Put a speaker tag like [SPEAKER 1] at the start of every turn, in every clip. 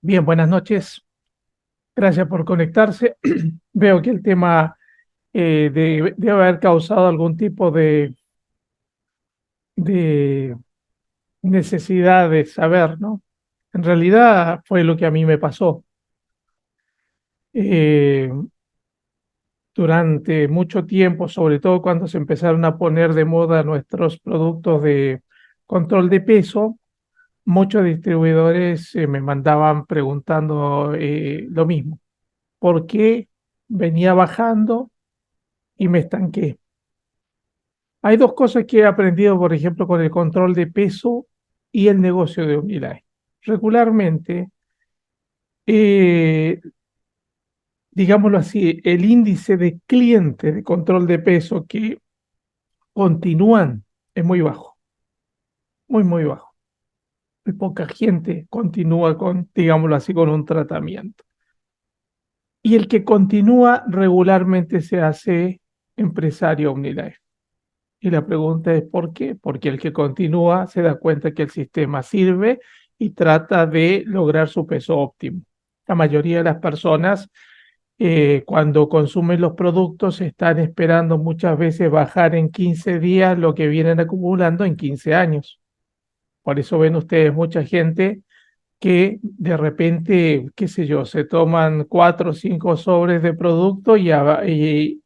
[SPEAKER 1] Bien, buenas noches. Gracias por conectarse. Veo que el tema debe haber causado algún tipo de necesidad de saber, ¿no? En realidad fue lo que a mí me pasó. Eh, Durante mucho tiempo, sobre todo cuando se empezaron a poner de moda nuestros productos de control de peso, muchos distribuidores me mandaban preguntando lo mismo. ¿Por qué venía bajando y me estanqué? Hay dos cosas que he aprendido, por ejemplo, con el control de peso y el negocio de Omnilife. Regularmente, eh, digámoslo así, el índice de clientes de control de peso que continúan es muy bajo, muy bajo. Muy poca gente continúa con, digámoslo así, con un tratamiento. Y el que continúa regularmente se hace empresario Omnilife. Y la pregunta es ¿por qué? Porque el que continúa se da cuenta que el sistema sirve y trata de lograr su peso óptimo. La mayoría de las personas cuando consumen los productos están esperando muchas veces bajar en 15 días lo que vienen acumulando en 15 años. Por eso ven ustedes mucha gente que de repente, qué sé yo, se toman 4 o 5 sobres de producto e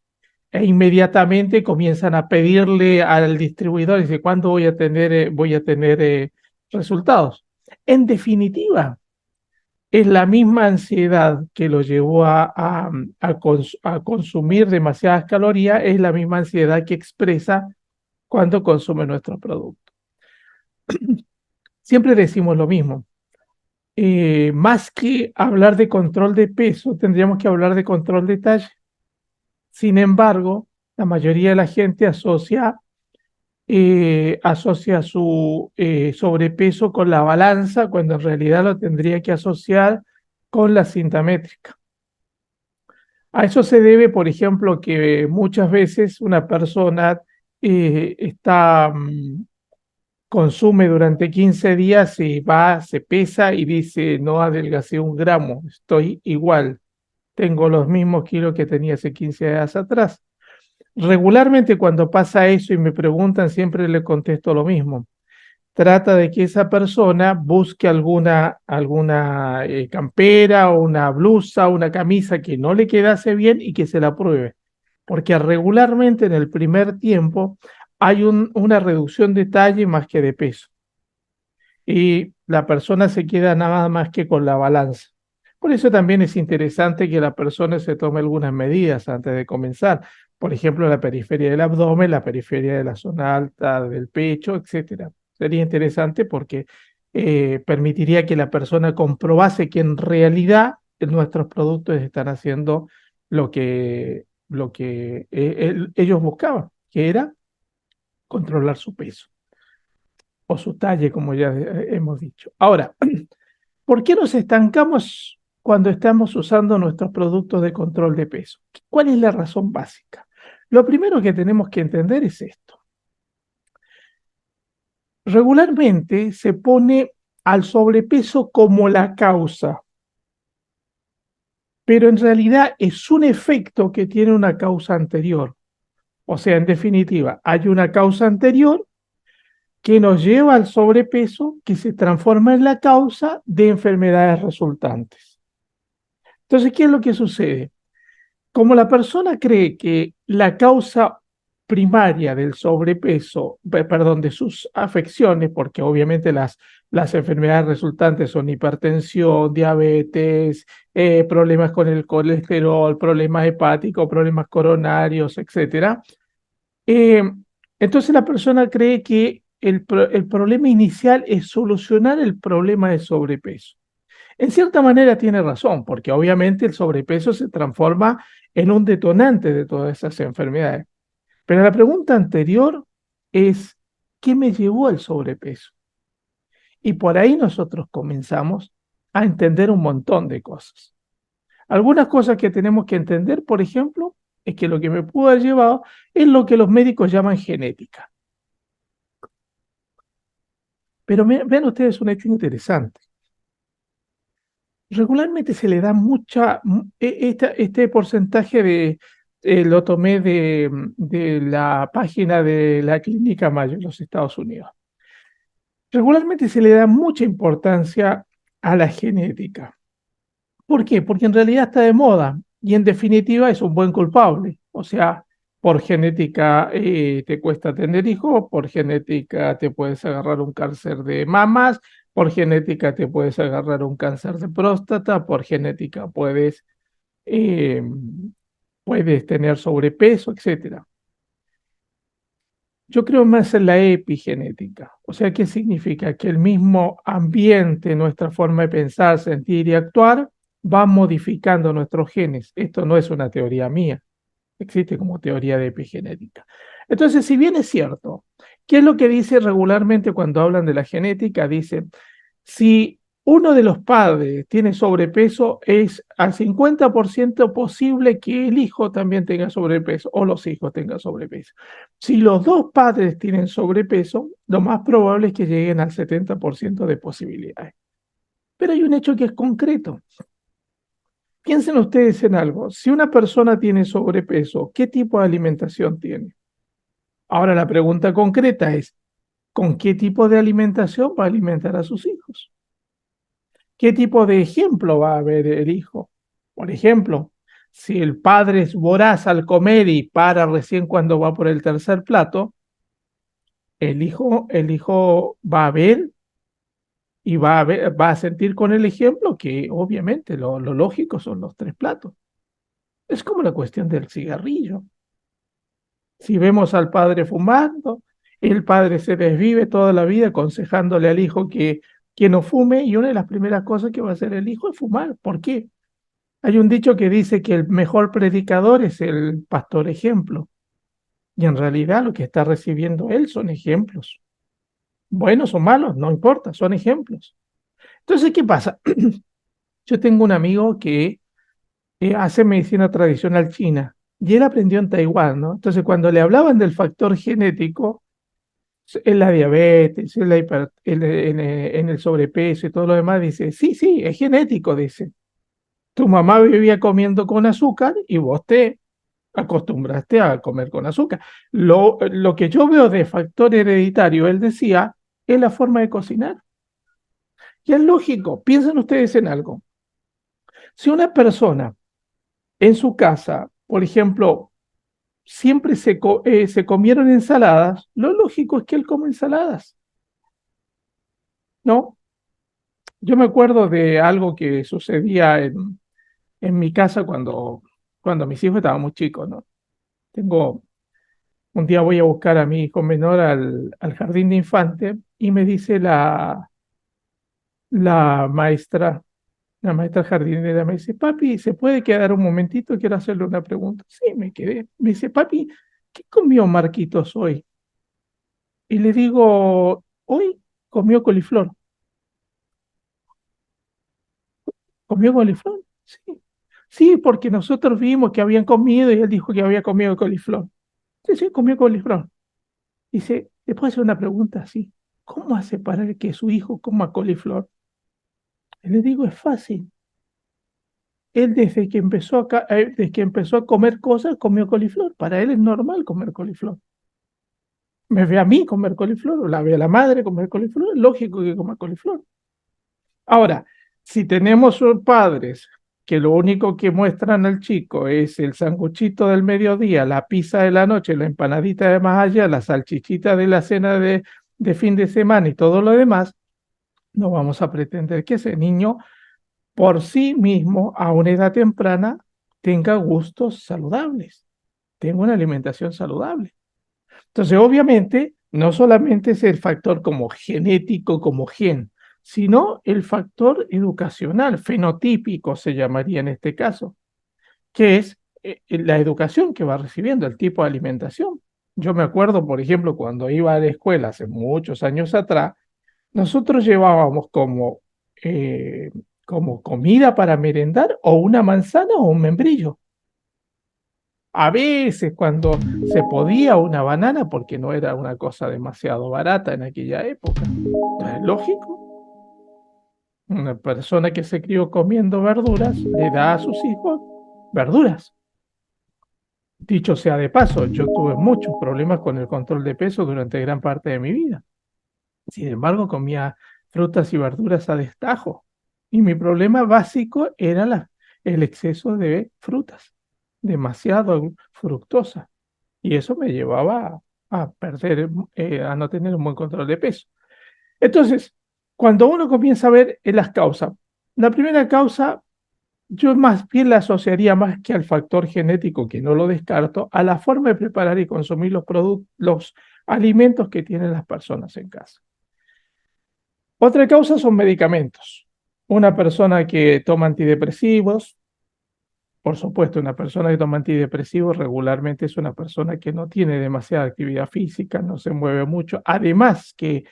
[SPEAKER 1] inmediatamente comienzan a pedirle al distribuidor, dice, ¿cuándo voy a tener resultados? En definitiva, es la misma ansiedad que lo llevó a consumir demasiadas calorías, es la misma ansiedad que expresa cuando consume nuestros productos. Siempre decimos lo mismo. Más que hablar de control de peso, tendríamos que hablar de control de talla. Sin embargo, la mayoría de la gente asocia su sobrepeso con la balanza, cuando en realidad lo tendría que asociar con la cinta métrica. A eso se debe, por ejemplo, que muchas veces una persona consume durante 15 días y va, se pesa y dice, no adelgacé 1 gramo, estoy igual, tengo los mismos kilos que tenía hace 15 días atrás. Regularmente cuando pasa eso y me preguntan, siempre le contesto lo mismo. Trata de que esa persona busque alguna campera o una blusa, una camisa que no le quedase bien y que se la pruebe. Porque regularmente en el primer tiempo hay una reducción de talle más que de peso. Y la persona se queda nada más que con la balanza. Por eso también es interesante que la persona se tome algunas medidas antes de comenzar. Por ejemplo, la periferia del abdomen, la periferia de la zona alta del pecho, etcétera. Sería interesante porque permitiría que la persona comprobase que en realidad nuestros productos están haciendo lo que ellos buscaban, que era controlar su peso o su talle, como ya hemos dicho. Ahora, ¿por qué nos estancamos cuando estamos usando nuestros productos de control de peso? ¿Cuál es la razón básica? Lo primero que tenemos que entender es esto. Regularmente se pone al sobrepeso como la causa, pero en realidad es un efecto que tiene una causa anterior. O sea, en definitiva, hay una causa anterior que nos lleva al sobrepeso que se transforma en la causa de enfermedades resultantes. Entonces, ¿qué es lo que sucede? Como la persona cree que la causa primaria del sobrepeso, perdón, de sus afecciones, porque obviamente las enfermedades resultantes son hipertensión, diabetes, problemas con el colesterol, problemas hepáticos, problemas coronarios, etcétera. eh, entonces la persona cree que el problema inicial es solucionar el problema de sobrepeso. En cierta manera tiene razón, porque obviamente el sobrepeso se transforma en un detonante de todas esas enfermedades. Pero la pregunta anterior es, ¿qué me llevó al sobrepeso? Y por ahí nosotros comenzamos a entender un montón de cosas. Algunas cosas que tenemos que entender, por ejemplo, es que lo que me pudo haber llevado es lo que los médicos llaman genética. Pero vean ustedes un hecho interesante. Regularmente se le da este porcentaje lo tomé de la página de la Clínica Mayo en los Estados Unidos. Regularmente se le da mucha importancia a la genética. ¿Por qué? Porque en realidad está de moda y en definitiva es un buen culpable. O sea, por genética te cuesta tener hijos, por genética te puedes agarrar un cáncer de mamas, por genética te puedes agarrar un cáncer de próstata, por genética eh, puedes tener sobrepeso, etcétera. Yo creo más en la epigenética. O sea, ¿qué significa? Que el mismo ambiente, nuestra forma de pensar, sentir y actuar va modificando nuestros genes. Esto no es una teoría mía, existe como teoría de epigenética. Entonces, si bien es cierto, ¿qué es lo que dice regularmente cuando hablan de la genética? Dice, si uno de los padres tiene sobrepeso, es al 50% posible que el hijo también tenga sobrepeso o los hijos tengan sobrepeso. Si los dos padres tienen sobrepeso, lo más probable es que lleguen al 70% de posibilidades. Pero hay un hecho que es concreto. Piensen ustedes en algo. Si una persona tiene sobrepeso, ¿qué tipo de alimentación tiene? Ahora la pregunta concreta es, ¿con qué tipo de alimentación va a alimentar a sus hijos? ¿Qué tipo de ejemplo va a ver el hijo? Por ejemplo, si el padre es voraz al comer y para recién cuando va por el tercer plato, el hijo va a ver y va a sentir con el ejemplo que obviamente lo lógico son los tres platos. Es como la cuestión del cigarrillo. Si vemos al padre fumando, el padre se desvive toda la vida aconsejándole al hijo que no fume y una de las primeras cosas que va a hacer el hijo es fumar. ¿Por qué? Hay un dicho que dice que el mejor predicador es el pastor ejemplo, y en realidad lo que está recibiendo él son ejemplos. Buenos o malos, no importa, son ejemplos. Entonces, ¿qué pasa? Yo tengo un amigo que hace medicina tradicional china y él aprendió en Taiwán, ¿no? Entonces, cuando le hablaban del factor genético, en la diabetes, en el sobrepeso y todo lo demás, dice, sí, sí, es genético, dice. Tu mamá vivía comiendo con azúcar y vos te acostumbraste a comer con azúcar. Lo que yo veo de factor hereditario, él decía, es la forma de cocinar. Y es lógico, piensen ustedes en algo. Si una persona en su casa, por ejemplo, siempre se comieron ensaladas, lo lógico es que él come ensaladas, ¿no? Yo me acuerdo de algo que sucedía en mi casa cuando mis hijos estaban muy chicos, ¿no? Tengo Un día voy a buscar a mi hijo menor al jardín de infante y me dice la maestra, la maestra jardinera, me dice, papi, ¿se puede quedar un momentito? Quiero hacerle una pregunta. Sí, me quedé. Me dice, papi, ¿qué comió Marquitos hoy? Y le digo, hoy comió coliflor. ¿Comió coliflor? Sí. Sí, porque nosotros vimos que habían comido y él dijo que había comido coliflor. Sí, sí, comió coliflor. Dice, ¿le puedo hacer una pregunta así? ¿Cómo hace para que su hijo coma coliflor? Y le digo, es fácil. Él desde que empezó a comer cosas, comió coliflor. Para él es normal comer coliflor. Me ve a mí comer coliflor, o la ve a la madre comer coliflor, es lógico que coma coliflor. Ahora, si tenemos padres que lo único que muestran al chico es el sanguchito del mediodía, la pizza de la noche, la empanadita de más allá, la salchichita de la cena de fin de semana y todo lo demás, no vamos a pretender que ese niño por sí mismo a una edad temprana tenga gustos saludables, tenga una alimentación saludable. Entonces, obviamente, no solamente es el factor como genético, como gen, sino el factor educacional, fenotípico se llamaría en este caso, que es la educación que va recibiendo, el tipo de alimentación. Yo me acuerdo, por ejemplo, cuando iba a la escuela hace muchos años atrás, nosotros llevábamos como comida para merendar o una manzana o un membrillo. A veces cuando se podía una banana porque no era una cosa demasiado barata en aquella época. Entonces, lógico. Una persona que se crió comiendo verduras le da a sus hijos verduras. Dicho sea de paso, yo tuve muchos problemas con el control de peso durante gran parte de mi vida. Sin embargo, comía frutas y verduras a destajo. Y mi problema básico era el exceso de frutas, demasiado fructosa. Y eso me llevaba a perder, a no tener un buen control de peso. Entonces, cuando uno comienza a ver las causas, la primera causa yo más bien la asociaría más que al factor genético, que no lo descarto, a la forma de preparar y consumir los alimentos que tienen las personas en casa. Otra causa son medicamentos. Una persona que toma antidepresivos, por supuesto, una persona que toma antidepresivos regularmente es una persona que no tiene demasiada actividad física, no se mueve mucho. Además que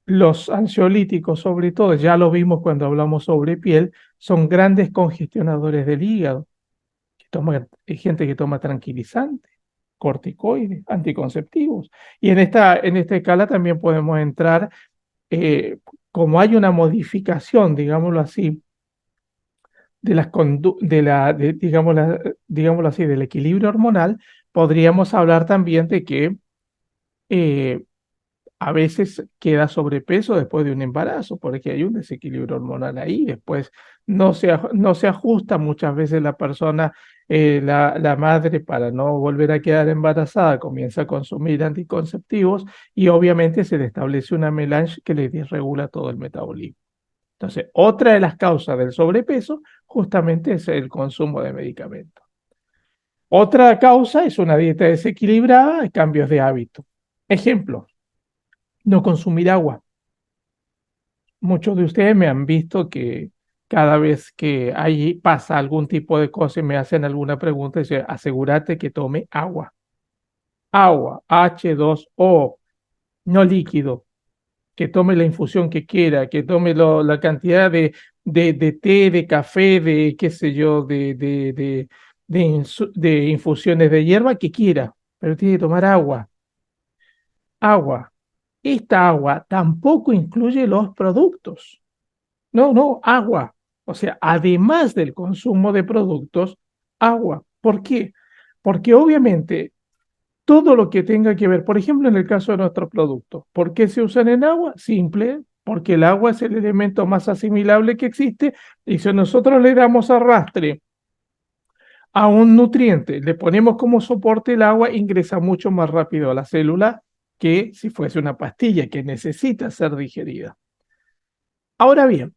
[SPEAKER 1] los ansiolíticos, sobre todo, ya lo vimos cuando hablamos sobre piel, son grandes congestionadores del hígado. Hay gente que toma tranquilizantes, corticoides, anticonceptivos. Y en esta escala también podemos entrar, eh, como hay una modificación, digámoslo así, de las de la, de, digámoslo así, del equilibrio hormonal, podríamos hablar también de que eh, a veces queda sobrepeso después de un embarazo, porque hay un desequilibrio hormonal ahí. Después no se ajusta muchas veces la persona, la madre, para no volver a quedar embarazada, comienza a consumir anticonceptivos y obviamente se le establece una melange que le desregula todo el metabolismo. Entonces, otra de las causas del sobrepeso justamente es el consumo de medicamentos. Otra causa es una dieta desequilibrada y cambios de hábito. Ejemplo, no consumir agua. Muchos de ustedes me han visto que cada vez que ahí pasa algún tipo de cosa y me hacen alguna pregunta, dice, asegúrate que tome agua. Agua, H2O, no líquido, que tome la infusión que quiera, que tome la cantidad de té, de café, de qué sé yo, de infusiones de hierba que quiera, pero tiene que tomar agua. Agua. Esta agua tampoco incluye los productos. No, no, agua. O sea, además del consumo de productos, agua. ¿Por qué? Porque obviamente todo lo que tenga que ver, por ejemplo, en el caso de nuestros productos, ¿por qué se usan en agua? Simple, porque el agua es el elemento más asimilable que existe y si nosotros le damos arrastre a un nutriente, le ponemos como soporte el agua, ingresa mucho más rápido a la célula que si fuese una pastilla que necesita ser digerida. Ahora bien,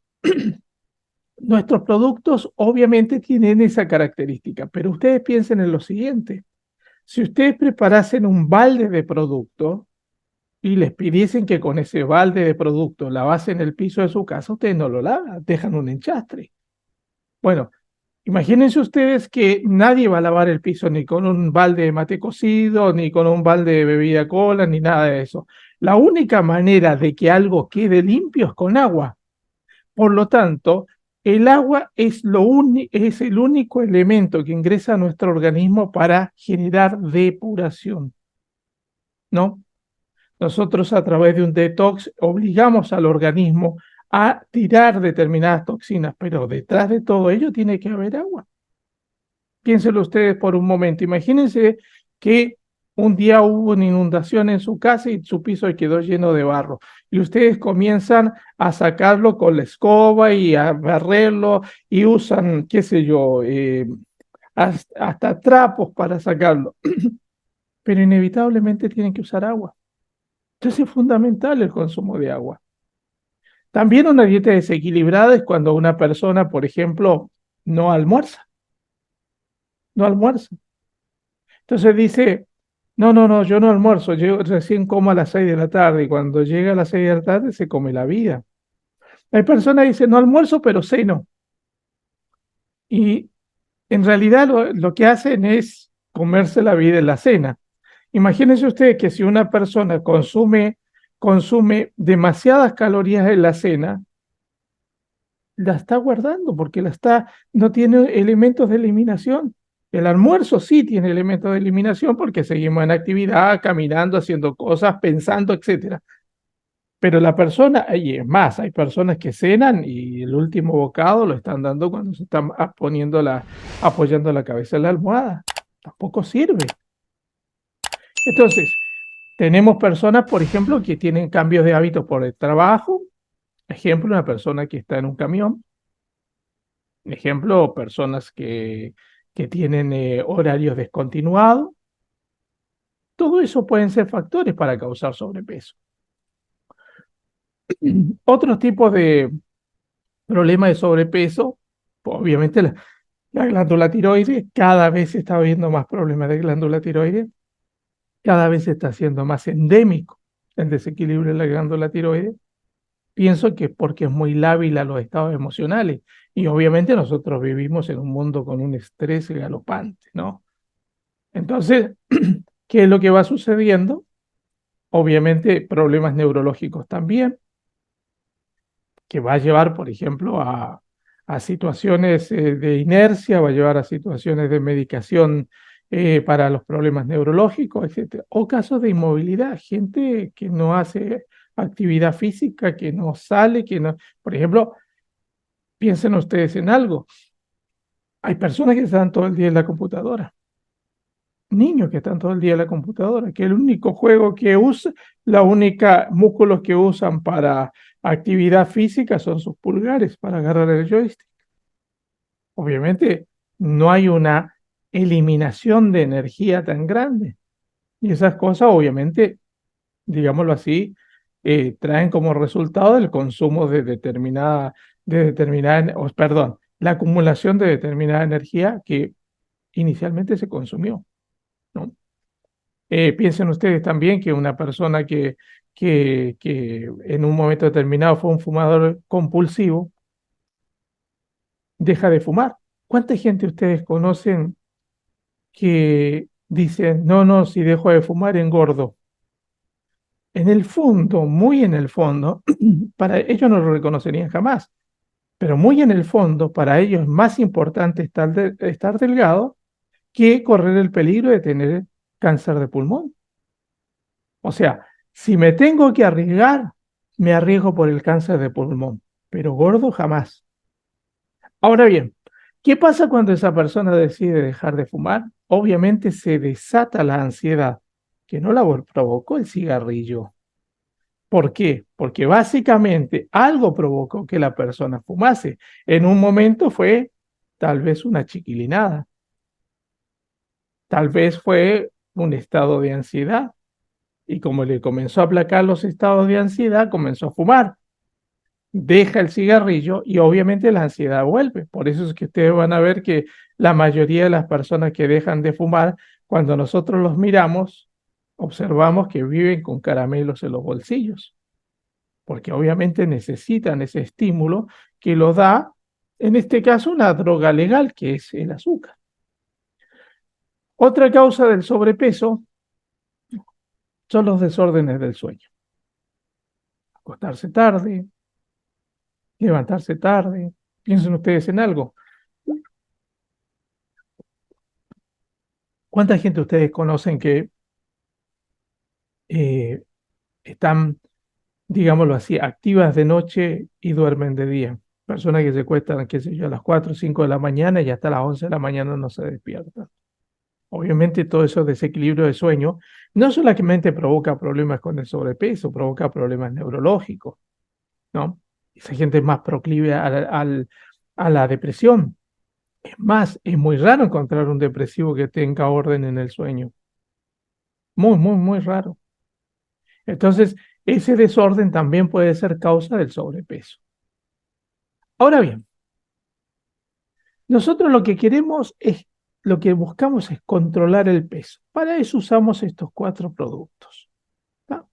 [SPEAKER 1] nuestros productos obviamente tienen esa característica, pero ustedes piensen en lo siguiente. Si ustedes preparasen un balde de producto y les pidiesen que con ese balde de producto lavasen el piso de su casa, ustedes no lo lavan, dejan un enchastre. Bueno, imagínense ustedes que nadie va a lavar el piso ni con un balde de mate cocido, ni con un balde de bebida cola, ni nada de eso. La única manera de que algo quede limpio es con agua. Por lo tanto, el agua es el único elemento que ingresa a nuestro organismo para generar depuración, ¿no? Nosotros a través de un detox obligamos al organismo a tirar determinadas toxinas, pero detrás de todo ello tiene que haber agua. Piénsenlo ustedes por un momento. Imagínense que un día hubo una inundación en su casa y su piso quedó lleno de barro. Y ustedes comienzan a sacarlo con la escoba y a barrerlo y usan, qué sé yo, hasta trapos para sacarlo. Pero inevitablemente tienen que usar agua. Entonces es fundamental el consumo de agua. También una dieta desequilibrada es cuando una persona, por ejemplo, no almuerza, no almuerza. Entonces dice, no, no, no, yo no almuerzo, yo recién como a las 6 de la tarde y cuando llega a las 6 de la tarde se come la vida. Hay personas que dicen, no almuerzo, pero ceno. Y en realidad lo que hacen es comerse la vida en la cena. Imagínense ustedes que si una persona consume demasiadas calorías en la cena, la está guardando porque no tiene elementos de eliminación. El almuerzo sí tiene elementos de eliminación porque seguimos en actividad, caminando, haciendo cosas, pensando, etcétera. Pero la persona, y es más, hay personas que cenan y el último bocado lo están dando cuando se están apoyando la cabeza en la almohada. Tampoco sirve. Entonces, tenemos personas, por ejemplo, que tienen cambios de hábitos por el trabajo. Ejemplo, una persona que está en un camión. Ejemplo, personas que tienen horarios descontinuados. Todo eso pueden ser factores para causar sobrepeso. Otros tipos de problemas de sobrepeso, obviamente la glándula tiroides, cada vez se está viendo más problemas de glándula tiroides, cada vez se está haciendo más endémico el desequilibrio de la glándula tiroides. Pienso que es porque es muy lábil a los estados emocionales y obviamente nosotros vivimos en un mundo con un estrés galopante, ¿no? Entonces, ¿qué es lo que va sucediendo? Obviamente problemas neurológicos también, que va a llevar, por ejemplo, a situaciones de inercia, va a llevar a situaciones de medicación para los problemas neurológicos, etcétera. O casos de inmovilidad, gente que no hace actividad física, que no sale, que no... Por ejemplo, piensen ustedes en algo. Hay personas que están todo el día en la computadora, niños que están todo el día en la computadora, que el único juego que usa, la única músculos que usan para actividad física son sus pulgares para agarrar el joystick. Obviamente no hay una eliminación de energía tan grande. Y esas cosas, obviamente, digámoslo así, traen como resultado el consumo perdón, la acumulación de determinada energía que inicialmente se consumió, ¿no? Piensen ustedes también que una persona que en un momento determinado fue un fumador compulsivo, deja de fumar. ¿Cuánta gente ustedes conocen que dicen, no, no, si dejo de fumar engordo? En el fondo, muy en el fondo, para ellos no lo reconocerían jamás, pero muy en el fondo, para ellos es más importante estar delgado que correr el peligro de tener cáncer de pulmón. O sea, si me tengo que arriesgar, me arriesgo por el cáncer de pulmón, pero gordo jamás. Ahora bien, ¿qué pasa cuando esa persona decide dejar de fumar? Obviamente se desata la ansiedad, que no la provocó el cigarrillo. ¿Por qué? Porque básicamente algo provocó que la persona fumase. En un momento fue tal vez una chiquilinada, tal vez fue un estado de ansiedad. Y como le comenzó a aplacar los estados de ansiedad, comenzó a fumar. Deja el cigarrillo y obviamente la ansiedad vuelve. Por eso es que ustedes van a ver que la mayoría de las personas que dejan de fumar, cuando nosotros los miramos, observamos que viven con caramelos en los bolsillos, porque obviamente necesitan ese estímulo que lo da, en este caso, una droga legal, que es el azúcar. Otra causa del sobrepeso son los desórdenes del sueño. Acostarse tarde, levantarse tarde. Piensen ustedes en algo. ¿Cuánta gente ustedes conocen que eh, están, digámoslo así, activas de noche y duermen de día? Personas que se cuestan, qué sé yo, a las 4 o 5 de la mañana y hasta las 11 de la mañana no se despiertan. Obviamente todo eso desequilibrio de sueño no solamente provoca problemas con el sobrepeso, provoca problemas neurológicos, ¿no? Esa gente es más proclive a la depresión. Es más, es muy raro encontrar un depresivo que tenga orden en el sueño. Muy, muy, muy raro. Entonces, ese desorden también puede ser causa del sobrepeso. Ahora bien, nosotros lo que queremos es, lo que buscamos es controlar el peso. Para eso usamos estos cuatro productos, ¿tá?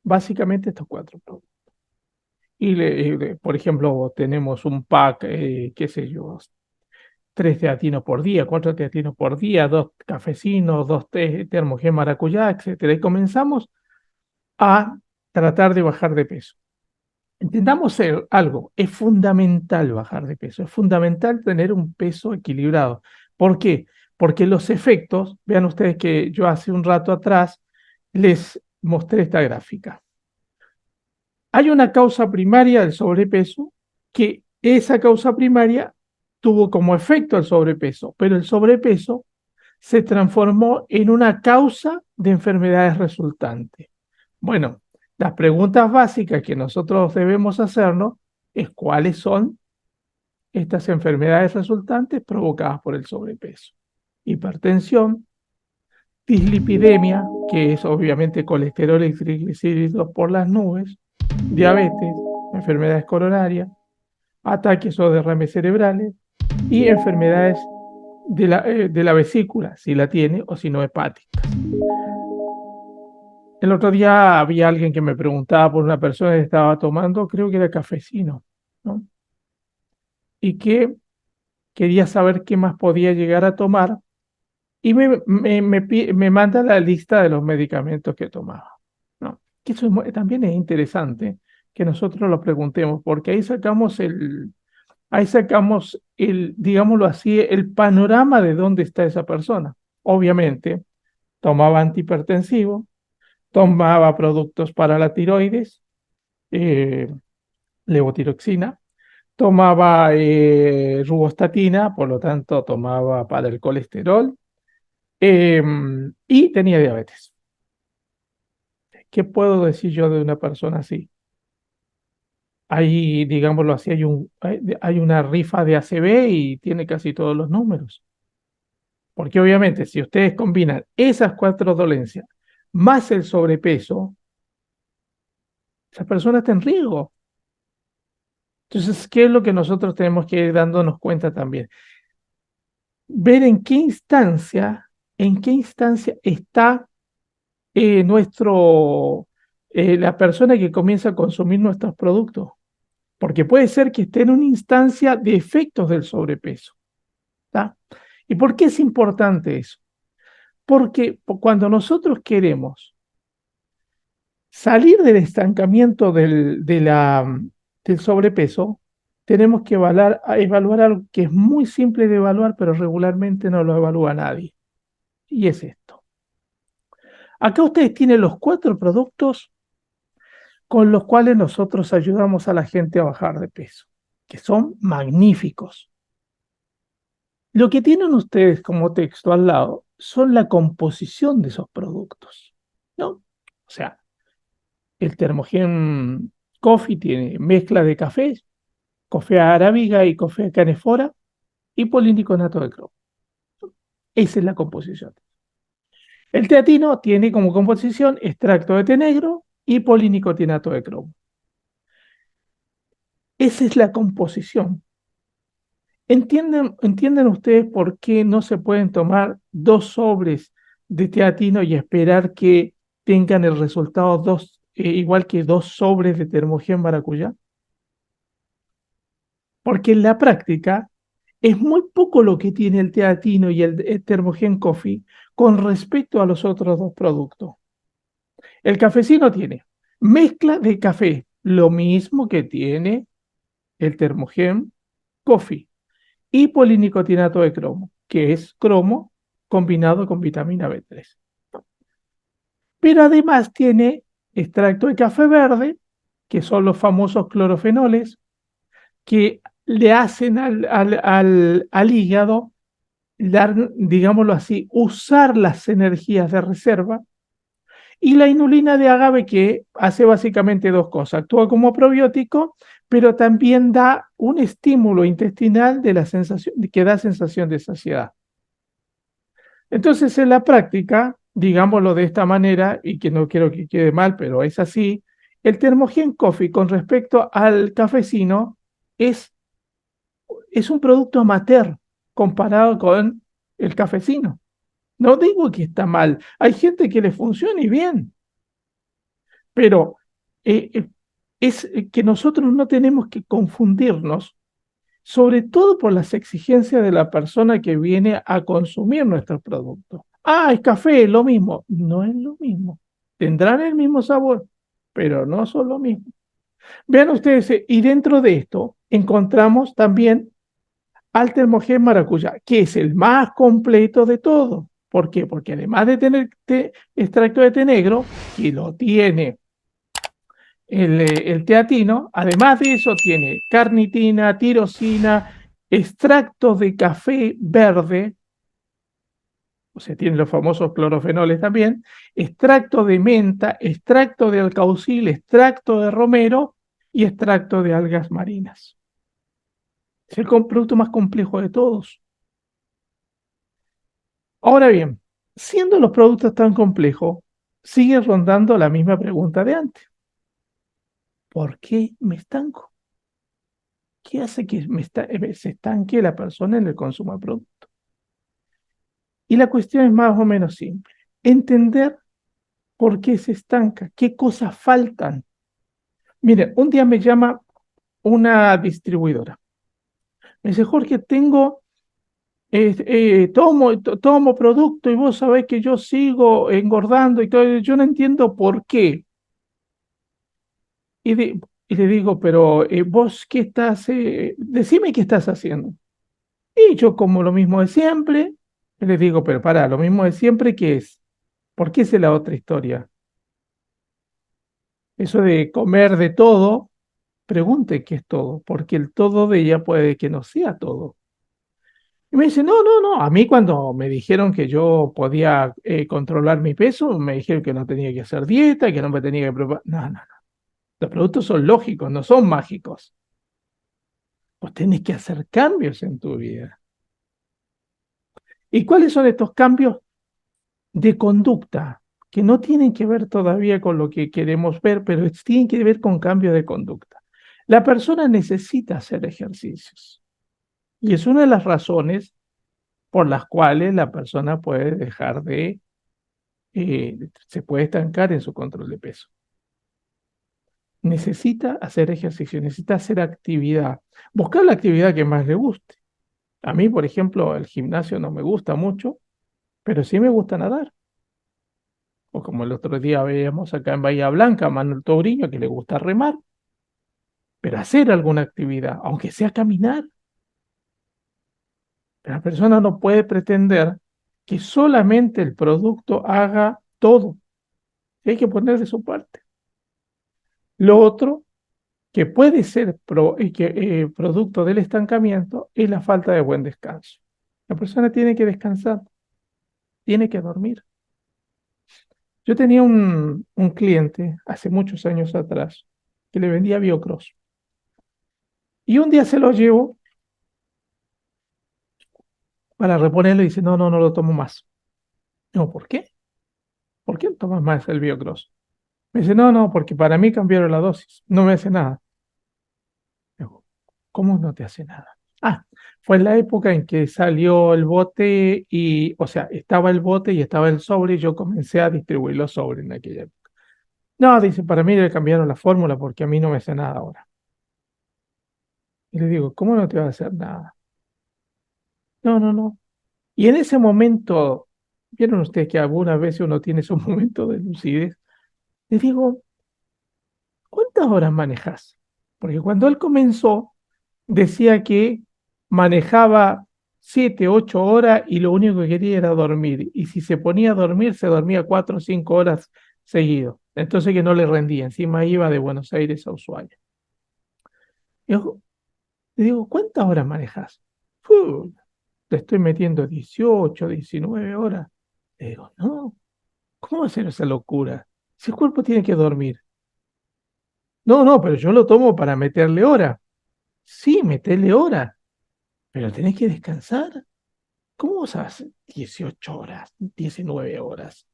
[SPEAKER 1] Básicamente estos cuatro productos. Por ejemplo, tenemos un pack, qué sé yo, 3 teatinos por día, 4 teatinos por día, 2 cafecinos, 2 termogé maracuyá, etcétera. Y comenzamos a tratar de bajar de peso. Entendamos algo, es fundamental bajar de peso, es fundamental tener un peso equilibrado. ¿Por qué? Porque los efectos, vean ustedes que yo hace un rato atrás les mostré esta gráfica. Hay una causa primaria del sobrepeso, que esa causa primaria tuvo como efecto el sobrepeso, pero el sobrepeso se transformó en una causa de enfermedades resultantes. Bueno, las preguntas básicas que nosotros debemos hacernos es cuáles son estas enfermedades resultantes provocadas por el sobrepeso. Hipertensión, dislipidemia, que es obviamente colesterol y triglicéridos por las nubes, diabetes, enfermedades coronarias, ataques o derrames cerebrales y enfermedades de la vesícula, si la tiene o si no hepáticas. El otro día había alguien que me preguntaba por una persona que estaba tomando, creo que era cafecino, ¿no? Y que quería saber qué más podía llegar a tomar y me manda la lista de los medicamentos que tomaba, ¿no? Que eso también es interesante que nosotros lo preguntemos, porque ahí sacamos el, digámoslo así, el panorama de dónde está esa persona. Obviamente, tomaba antihipertensivo, tomaba productos para la tiroides, eh, levotiroxina, tomaba rugostatina, por lo tanto tomaba para el colesterol, y tenía diabetes. ¿Qué puedo decir yo de una persona así? Ahí, digámoslo así, hay una rifa de ACV y tiene casi todos los números. Porque obviamente si ustedes combinan esas cuatro dolencias más el sobrepeso, esa persona está en riesgo. Entonces, ¿qué es lo que nosotros tenemos que ir dándonos cuenta también? Ver en qué instancia está la persona que comienza a consumir nuestros productos. Porque puede ser que esté en una instancia de efectos del sobrepeso. ¿Tá? ¿Y por qué es importante eso? Porque cuando nosotros queremos salir del estancamiento del sobrepeso, tenemos que evaluar algo que es muy simple de evaluar, pero regularmente no lo evalúa nadie. Y es esto. Acá ustedes tienen los 4 productos con los cuales nosotros ayudamos a la gente a bajar de peso, que son magníficos. Lo que tienen ustedes como texto al lado son la composición de esos productos, ¿no? O sea, el Termogen Coffee tiene mezcla de café, cofea arábiga y cofea canefora y poliniconato de cromo. Esa es la composición. El teatino tiene como composición extracto de té negro y polinicotinato de cromo. Esa es la composición. ¿Entienden ustedes por qué no se pueden tomar 2 sobres de teatino y esperar que tengan el resultado igual que 2 sobres de termogen maracuyá? Porque en la práctica es muy poco lo que tiene el teatino y el termogen coffee con respecto a los otros 2 productos. El cafecino tiene mezcla de café, lo mismo que tiene el termogen coffee, y polinicotinato de cromo, que es cromo combinado con vitamina B3. Pero además tiene extracto de café verde, que son los famosos clorofenoles, que le hacen al hígado digámoslo así, usar las energías de reserva, y la inulina de agave, que hace básicamente 2 cosas: actúa como probiótico, pero también da un estímulo intestinal que da sensación de saciedad. Entonces, en la práctica, digámoslo de esta manera, y que no quiero que quede mal, pero es así, el Termogen Coffee con respecto al cafecino es un producto amateur comparado con el cafecino. No digo que está mal, hay gente que le funciona y bien, pero es que nosotros no tenemos que confundirnos, sobre todo por las exigencias de la persona que viene a consumir nuestros productos. Ah, es café, es lo mismo. No es lo mismo. Tendrán el mismo sabor, pero no son lo mismo. Vean ustedes, y dentro de esto encontramos también al Termogen maracuyá, que es el más completo de todo. ¿Por qué? Porque además de tener extracto de té negro, que lo tiene El teatino, además de eso, tiene carnitina, tirosina, extractos de café verde, o sea, tiene los famosos clorofenoles también, extracto de menta, extracto de alcaucil, extracto de romero y extracto de algas marinas. Es el producto más complejo de todos. Ahora bien, siendo los productos tan complejos, sigue rondando la misma pregunta de antes. ¿Por qué me estanco? ¿Qué hace que se estanque la persona en el consumo de productos? Y la cuestión es más o menos simple. Entender por qué se estanca, qué cosas faltan. Miren, un día me llama una distribuidora. Me dice, Jorge, tomo producto y vos sabés que yo sigo engordando y todo. Yo no entiendo por qué. Y, y le digo, pero vos qué estás, decime qué estás haciendo. Y yo como lo mismo de siempre, y le digo, pero para, lo mismo de siempre, ¿qué es? ¿Por qué es la otra historia? Eso de comer de todo, pregunte qué es todo, porque el todo de ella puede que no sea todo. Y me dice, no, no, no, a mí cuando me dijeron que yo podía controlar mi peso, me dijeron que no tenía que hacer dieta, que no me tenía que preocupar. No, no, no. Los productos son lógicos, no son mágicos. Vos tenés que hacer cambios en tu vida. ¿Y cuáles son estos cambios de conducta? Que no tienen que ver todavía con lo que queremos ver, pero tienen que ver con cambio de conducta. La persona necesita hacer ejercicios y es una de las razones por las cuales la persona puede dejar se puede estancar en su control de peso. Necesita hacer ejercicio, necesita hacer actividad, buscar la actividad que más le guste. A mí, por ejemplo, el gimnasio no me gusta mucho, pero sí me gusta nadar. O como el otro día veíamos acá en Bahía Blanca, a Manuel Touriño, que le gusta remar, pero hacer alguna actividad, aunque sea caminar. La persona no puede pretender que solamente el producto haga todo. Hay que poner de su parte. Lo otro que puede ser producto del estancamiento es la falta de buen descanso. La persona tiene que descansar, tiene que dormir. Yo tenía un cliente hace muchos años atrás que le vendía Biocross. Y un día se lo llevo para reponerlo y dice, no, no, no lo tomo más. No, ¿por qué? ¿Por qué no tomas más el Biocross? Me dice, no, no, porque para mí cambiaron la dosis, no me hace nada. Digo, ¿cómo no te hace nada? Ah, fue en la época en que salió el bote y, o sea, estaba el bote y estaba el sobre y yo comencé a distribuir los sobres en aquella época. No, dice, para mí le cambiaron la fórmula porque a mí no me hace nada ahora. Y le digo, ¿cómo no te va a hacer nada? No, no, no. Y en ese momento, ¿vieron ustedes que algunas veces uno tiene esos momentos de lucidez? Le digo, ¿cuántas horas manejas? Porque cuando él comenzó, decía que manejaba 7, 8 horas y lo único que quería era dormir. Y si se ponía a dormir, se dormía 4 o 5 horas seguido. Entonces que no le rendía. Encima iba de Buenos Aires a Ushuaia. Yo le digo, ¿cuántas horas manejas? Le estoy metiendo 18, 19 horas. Le digo, no, ¿cómo hacer esa locura? Si el cuerpo tiene que dormir. No, no, pero yo lo tomo para meterle hora. Sí, meterle hora, pero tenés que descansar. ¿Cómo vas a hacer 18 horas, 19 horas?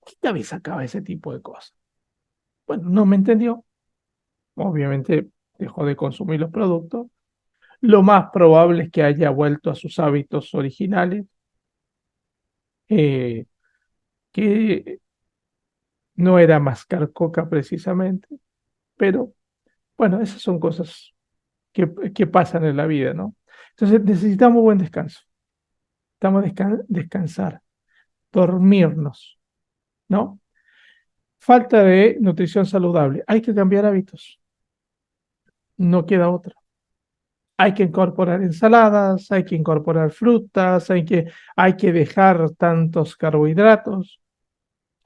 [SPEAKER 1] ¿Qué cabeza acaba ese tipo de cosas? Bueno, no me entendió. Obviamente dejó de consumir los productos. Lo más probable es que haya vuelto a sus hábitos originales, eh, que no era mascar coca precisamente, pero bueno, esas son cosas que pasan en la vida, ¿no? Entonces necesitamos buen descanso, necesitamos descansar, dormirnos, ¿no? Falta de nutrición saludable. Hay que cambiar hábitos. No queda otra. Hay que incorporar ensaladas, hay que incorporar frutas, hay que dejar tantos carbohidratos.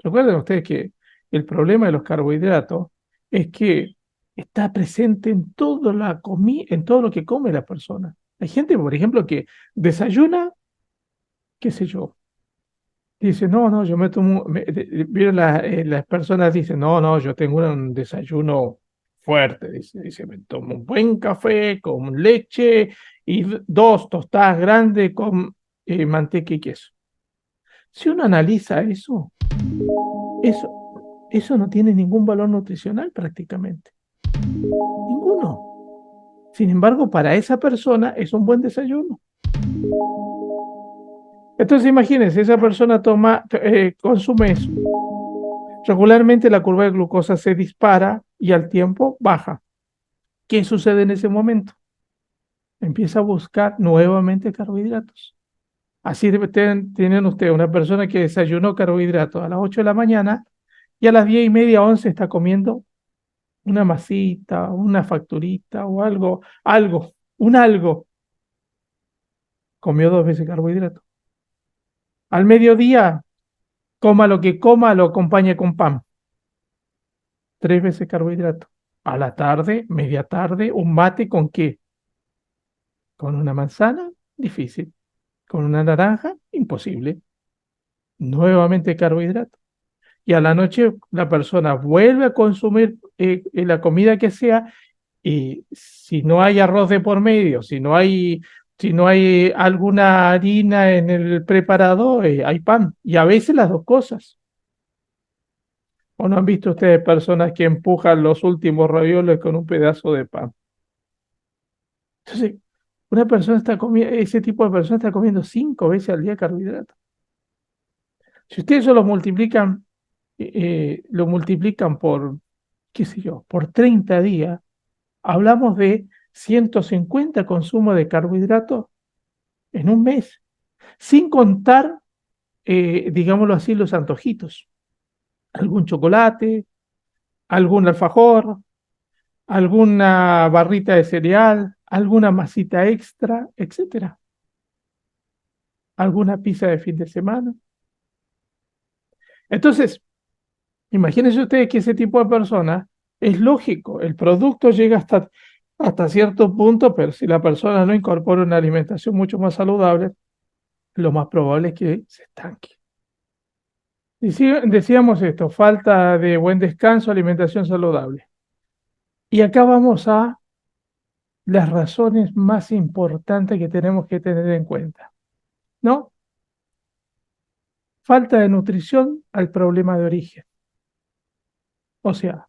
[SPEAKER 1] Recuerden ustedes que el problema de los carbohidratos es que está presente en en todo lo que come la persona. Hay gente, por ejemplo, que desayuna, qué sé yo, dice, no, no, yo me tomo, vieron las personas dicen, no, no, yo tengo un desayuno fuerte, dice, me tomo un buen café con leche y dos tostadas grandes con manteca y queso. Si uno analiza eso, eso no tiene ningún valor nutricional prácticamente, ninguno. Sin embargo, para esa persona es un buen desayuno. Entonces imagínense, esa persona consume eso. Regularmente la curva de glucosa se dispara y al tiempo baja. ¿Qué sucede en ese momento? Empieza a buscar nuevamente carbohidratos. Así tienen ustedes una persona que desayunó carbohidratos a las 8 de la mañana y a las 10:30, 11 está comiendo una masita, una facturita o algo. Comió dos veces carbohidratos. Al mediodía, coma lo que coma, lo acompaña con pan. Tres veces carbohidrato. A la tarde, media tarde, un mate con qué? Con una manzana, difícil. Con una naranja, imposible. Nuevamente carbohidrato. Y a la noche la persona vuelve a consumir la comida que sea y si no hay arroz de por medio, si no hay alguna harina en el preparado, hay pan. Y a veces las dos cosas. ¿O no han visto ustedes personas que empujan los últimos ravioles con un pedazo de pan? Entonces, ese tipo de persona está comiendo 5 veces al día carbohidratos. Si ustedes eso lo multiplican por, qué sé yo, por 30 días, hablamos de 150 consumos de carbohidratos en un mes, sin contar, digámoslo así, los antojitos. Algún chocolate, algún alfajor, alguna barrita de cereal, alguna masita extra, etcétera, alguna pizza de fin de semana. Entonces, imagínense ustedes que ese tipo de personas es lógico, el producto llega hasta cierto punto, pero si la persona no incorpora una alimentación mucho más saludable, lo más probable es que se estanque. Decíamos esto, falta de buen descanso, alimentación saludable. Y acá vamos a las razones más importantes que tenemos que tener en cuenta, ¿no? Falta de nutrición al problema de origen. O sea,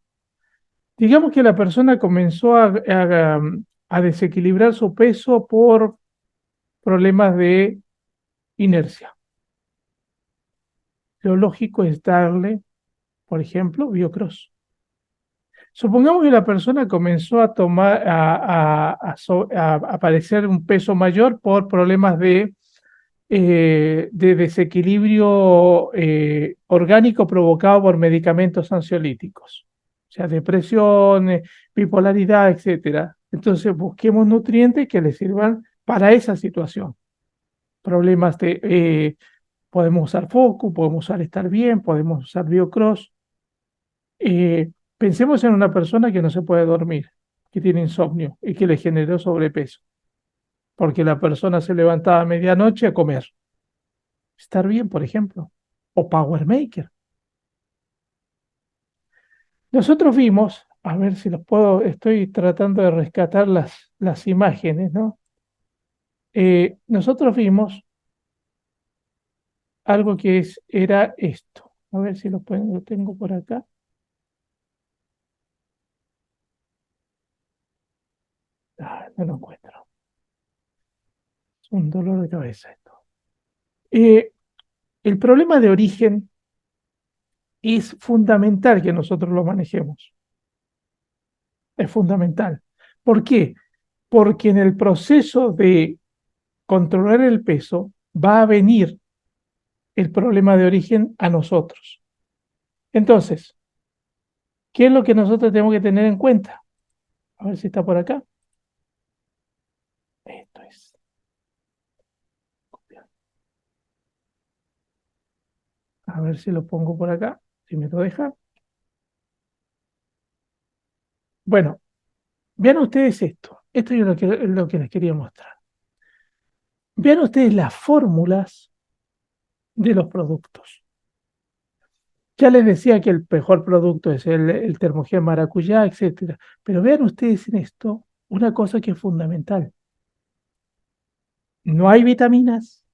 [SPEAKER 1] digamos que la persona comenzó a desequilibrar su peso por problemas de inercia. Lo lógico es darle, por ejemplo, Biocross. Supongamos que la persona comenzó a tomar, a padecer un peso mayor por problemas de desequilibrio orgánico provocado por medicamentos ansiolíticos, o sea, depresión, bipolaridad, etcétera. Entonces, busquemos nutrientes que le sirvan para esa situación. Problemas podemos usar Focus, podemos usar Estar Bien, podemos usar Biocross. Pensemos en una persona que no se puede dormir, que tiene insomnio y que le generó sobrepeso, porque la persona se levantaba a medianoche a comer. Estar Bien, por ejemplo, o Power Maker. Nosotros vimos, a ver si los puedo, estoy tratando de rescatar las imágenes, ¿no? Nosotros vimos algo que era esto. A ver si lo tengo por acá. No lo encuentro. Es un dolor de cabeza esto. Eh, el problema de origen es fundamental que nosotros lo manejemos. Es fundamental. ¿Por qué? Porque en el proceso de controlar el peso va a venir el problema de origen a nosotros. Entonces, ¿qué es lo que nosotros tenemos que tener en cuenta? A ver si está por acá. Esto es. A ver si lo pongo por acá, si me lo deja. Bueno, vean ustedes esto. Esto es lo que les quería mostrar. Vean ustedes las fórmulas de los productos. Ya les decía que el mejor producto es el termogén maracuyá, etcétera. Pero vean ustedes en esto una cosa que es fundamental. No hay vitaminas,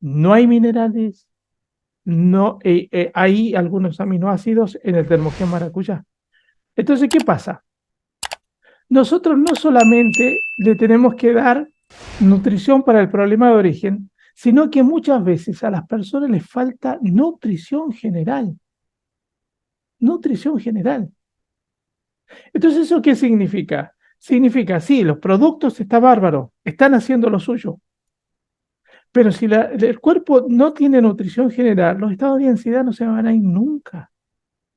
[SPEAKER 1] no hay minerales, no hay algunos aminoácidos en el termogén maracuyá. Entonces, ¿qué pasa? Nosotros no solamente le tenemos que dar nutrición para el problema de origen, sino que muchas veces a las personas les falta nutrición general. Nutrición general. Entonces, ¿eso qué significa? Significa, sí, los productos está bárbaro, están haciendo lo suyo, pero si el cuerpo no tiene nutrición general, los estados de ansiedad no se van a ir nunca.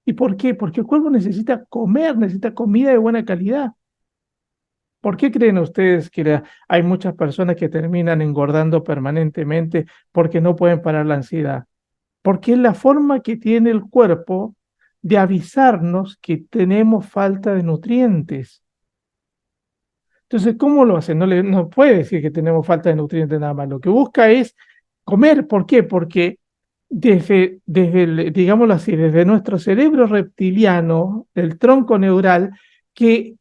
[SPEAKER 1] ¿Y por qué? Porque el cuerpo necesita comer, necesita comida de buena calidad. ¿Por qué creen ustedes que hay muchas personas que terminan engordando permanentemente porque no pueden parar la ansiedad? Porque es la forma que tiene el cuerpo de avisarnos que tenemos falta de nutrientes. Entonces, ¿cómo lo hace? No puede decir que tenemos falta de nutrientes nada más. Lo que busca es comer. ¿Por qué? Porque digámoslo así, desde nuestro cerebro reptiliano, del tronco neural, que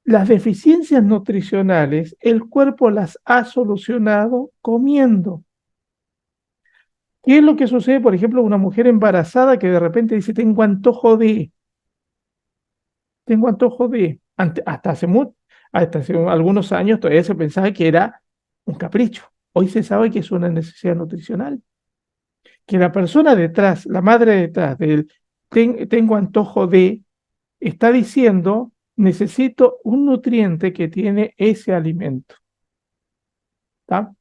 [SPEAKER 1] las deficiencias nutricionales, el cuerpo las ha solucionado comiendo. ¿Qué es lo que sucede, por ejemplo, una mujer embarazada que de repente dice, tengo antojo de, hasta hace algunos años todavía se pensaba que era un capricho. Hoy se sabe que es una necesidad nutricional. Que la persona detrás, la madre detrás del tengo antojo de, está diciendo, necesito un nutriente que tiene ese alimento. ¿Tá?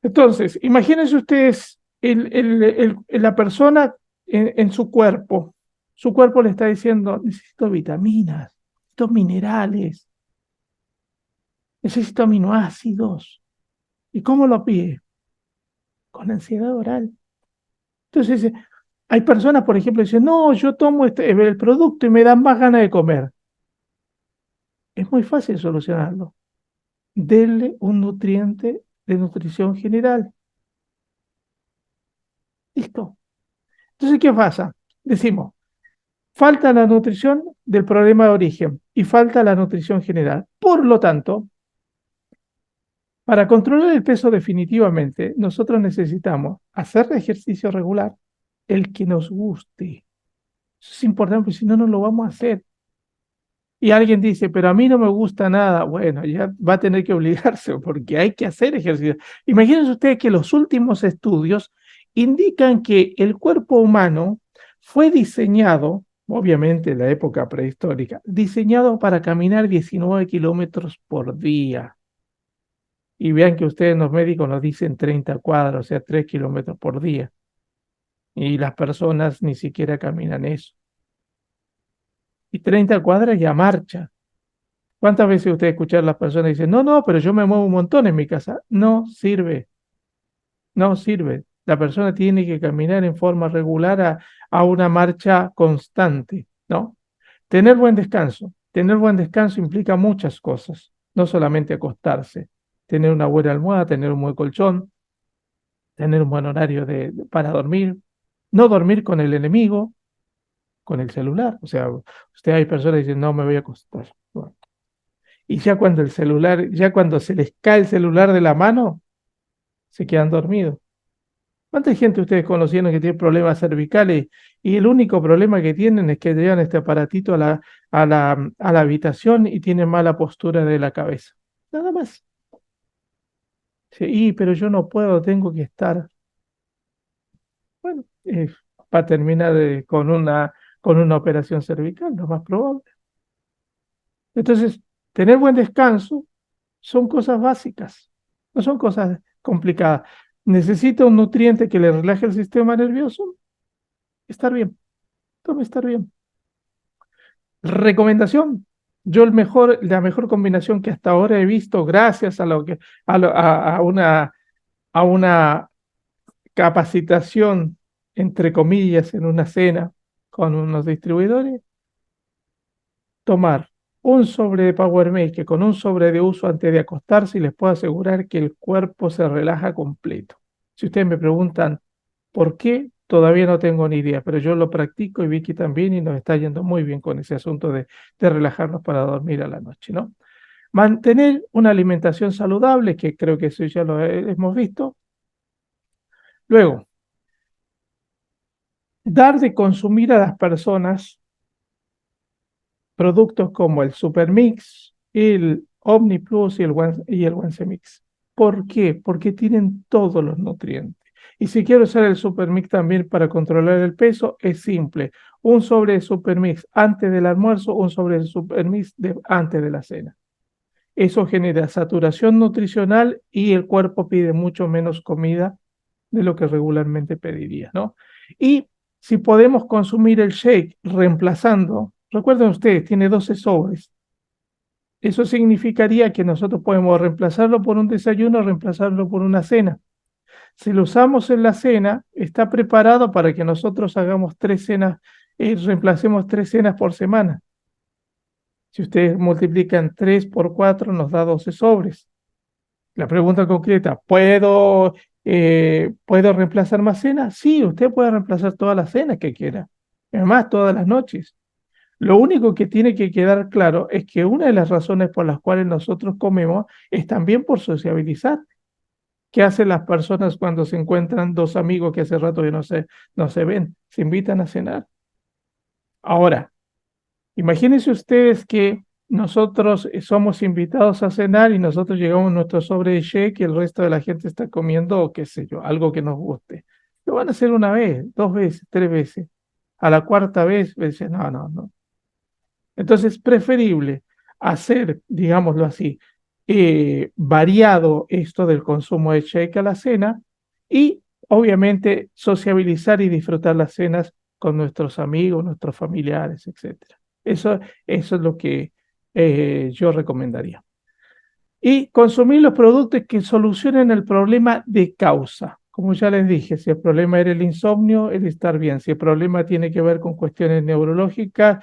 [SPEAKER 1] Entonces, imagínense ustedes la persona en su cuerpo. Su cuerpo le está diciendo, necesito vitaminas, necesito minerales, necesito aminoácidos. ¿Y cómo lo pide? Con ansiedad oral. Entonces, hay personas, por ejemplo, que dicen, no, yo tomo el producto y me dan más ganas de comer. Es muy fácil solucionarlo. Denle un nutriente de nutrición general. Listo. Entonces, ¿qué pasa? Decimos, falta la nutrición del problema de origen y falta la nutrición general. Por lo tanto, para controlar el peso definitivamente, nosotros necesitamos hacer ejercicio regular, el que nos guste. Eso es importante, porque si no, no lo vamos a hacer. Y alguien dice, pero a mí no me gusta nada. Bueno, ya va a tener que obligarse porque hay que hacer ejercicio. Imagínense ustedes que los últimos estudios indican que el cuerpo humano fue diseñado, obviamente en la época prehistórica, diseñado para caminar 19 kilómetros por día. Y vean que ustedes los médicos nos dicen 30 cuadras, o sea, 3 kilómetros por día. Y las personas ni siquiera caminan eso. Y 30 cuadras ya marcha. ¿Cuántas veces usted escuchar a las personas y dicen, no, no, pero yo me muevo un montón en mi casa? No sirve, no sirve. La persona tiene que caminar en forma regular a una marcha constante, ¿no? Tener buen descanso. Tener buen descanso implica muchas cosas, no solamente acostarse. Tener una buena almohada, tener un buen colchón, tener un buen horario para dormir, no dormir con el enemigo, con el celular. O sea, usted hay personas que dicen, no, me voy a acostar. Bueno, y ya cuando el celular, ya cuando se les cae el celular de la mano, se quedan dormidos. ¿Cuánta gente ustedes conocieron que tiene problemas cervicales y el único problema que tienen es que llevan este aparatito a la habitación y tienen mala postura de la cabeza? Nada más. Sí, pero yo no puedo, tengo que estar. Bueno, va a terminar con una operación cervical, lo más probable. Entonces, tener buen descanso son cosas básicas, no son cosas complicadas. Necesita un nutriente que le relaje el sistema nervioso, estar bien, tome estar bien. Recomendación, la mejor combinación que hasta ahora he visto, gracias a a una capacitación, entre comillas, en una cena con unos distribuidores, tomar un sobre de Power Make con un sobre de uso antes de acostarse y les puedo asegurar que el cuerpo se relaja completo. Si ustedes me preguntan por qué, todavía no tengo ni idea, pero yo lo practico y Vicky también y nos está yendo muy bien con ese asunto de relajarnos para dormir a la noche, ¿no? Mantener una alimentación saludable, que creo que eso ya lo hemos visto. Luego, dar de consumir a las personas productos como el Supermix, el OmniPlus y el Once Mix. ¿Por qué? Porque tienen todos los nutrientes. Y si quiero usar el Supermix también para controlar el peso, es simple. Un sobre de Supermix antes del almuerzo, un sobre de Supermix antes de la cena. Eso genera saturación nutricional y el cuerpo pide mucho menos comida de lo que regularmente pediría, ¿no? Y si podemos consumir el shake reemplazando, recuerden ustedes, tiene 12 sobres. Eso significaría que nosotros podemos reemplazarlo por un desayuno, reemplazarlo por una cena. Si lo usamos en la cena, está preparado para que nosotros hagamos 3 cenas, reemplacemos 3 cenas por semana. Si ustedes multiplican 3 por 4, nos da 12 sobres. La pregunta concreta, ¿puedo reemplazar más cenas? Sí, usted puede reemplazar todas las cenas que quiera, además todas las noches. Lo único que tiene que quedar claro es que una de las razones por las cuales nosotros comemos es también por sociabilizar. ¿Qué hacen las personas cuando se encuentran dos amigos que hace rato que no se ven? Se invitan a cenar. Ahora, imagínense ustedes que nosotros somos invitados a cenar y nosotros llegamos a nuestro sobre de shake y el resto de la gente está comiendo, o qué sé yo, algo que nos guste. Lo van a hacer una vez, 2 veces, 3 veces. A la cuarta vez, dicen, no, no, no. Entonces, es preferible hacer, digámoslo así, variado esto del consumo de shake a la cena y obviamente sociabilizar y disfrutar las cenas con nuestros amigos, nuestros familiares, etcétera. Eso es lo que yo recomendaría. Y consumir los productos que solucionen el problema de causa. Como ya les dije, si el problema era el insomnio, el estar bien. Si el problema tiene que ver con cuestiones neurológicas,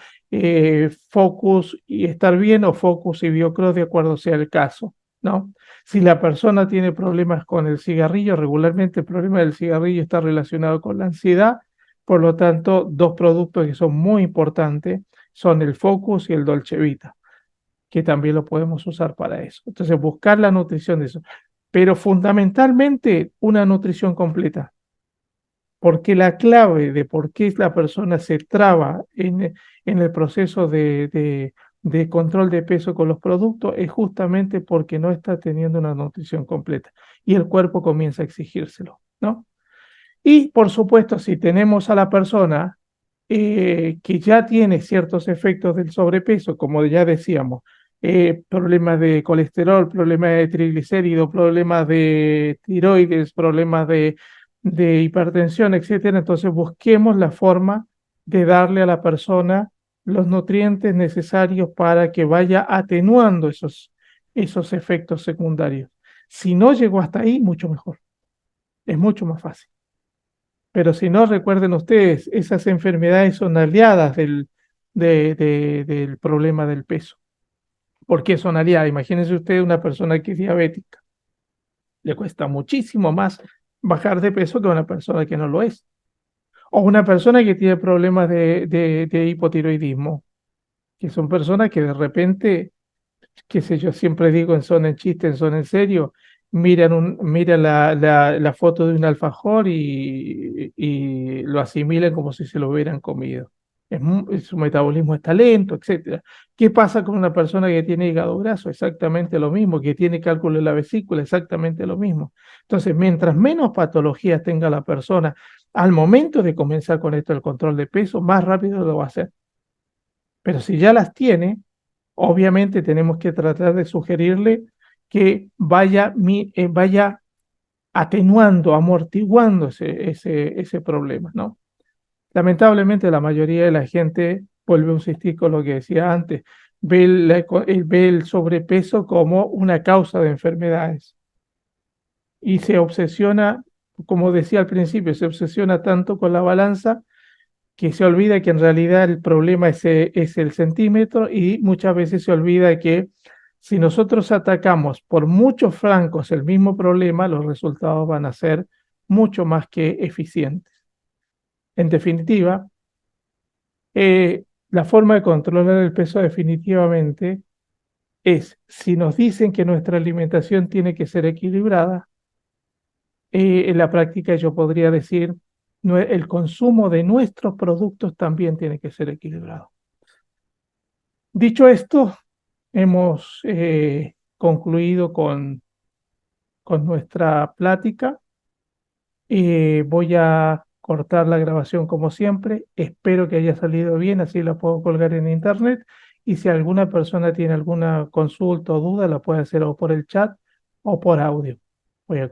[SPEAKER 1] focus y estar bien o focus y biocross de acuerdo sea el caso, ¿no? Si la persona tiene problemas con el cigarrillo, regularmente el problema del cigarrillo está relacionado con la ansiedad. Por lo tanto, 2 productos que son muy importantes son el Focus y el Dolce Vita, que también lo podemos usar para eso. Entonces, buscar la nutrición de eso. Pero fundamentalmente una nutrición completa, porque la clave de por qué la persona se traba en el proceso de control de peso con los productos es justamente porque no está teniendo una nutrición completa y el cuerpo comienza a exigírselo, ¿no? Y por supuesto, si tenemos a la persona que ya tiene ciertos efectos del sobrepeso, como ya decíamos, problemas de colesterol, problemas de triglicéridos, problemas de tiroides, problemas de hipertensión, etcétera. Entonces busquemos la forma de darle a la persona los nutrientes necesarios para que vaya atenuando esos efectos secundarios. Si no llegó hasta ahí, mucho mejor. Es mucho más fácil. Pero si no, recuerden ustedes, esas enfermedades son aliadas del problema del peso. ¿Por qué son aliadas? Imagínense usted una persona que es diabética. Le cuesta muchísimo más bajar de peso que una persona que no lo es. O una persona que tiene problemas de hipotiroidismo, que son personas que de repente, qué sé yo, siempre digo en chiste, en serio, miran la foto de un alfajor y lo asimilan como si se lo hubieran comido. Su metabolismo está lento, etcétera. ¿Qué pasa con una persona que tiene hígado graso? Exactamente lo mismo, que tiene cálculo en la vesícula, exactamente lo mismo. Entonces, mientras menos patologías tenga la persona al momento de comenzar con esto del control de peso, más rápido lo va a hacer. Pero si ya las tiene, obviamente tenemos que tratar de sugerirle que vaya atenuando, amortiguando ese problema, ¿no? Lamentablemente la mayoría de la gente vuelve un cistico, lo que decía antes, ve el sobrepeso como una causa de enfermedades y se obsesiona, como decía al principio, se obsesiona tanto con la balanza que se olvida que en realidad el problema es el centímetro y muchas veces se olvida que si nosotros atacamos por muchos flancos el mismo problema, los resultados van a ser mucho más que eficientes. En definitiva, la forma de controlar el peso definitivamente es, si nos dicen que nuestra alimentación tiene que ser equilibrada, en la práctica yo podría decir, el consumo de nuestros productos también tiene que ser equilibrado. Dicho esto, hemos concluido con nuestra plática. Voy a cortar la grabación como siempre. Espero que haya salido bien, así la puedo colgar en internet. Y si alguna persona tiene alguna consulta o duda, la puede hacer o por el chat o por audio. Voy a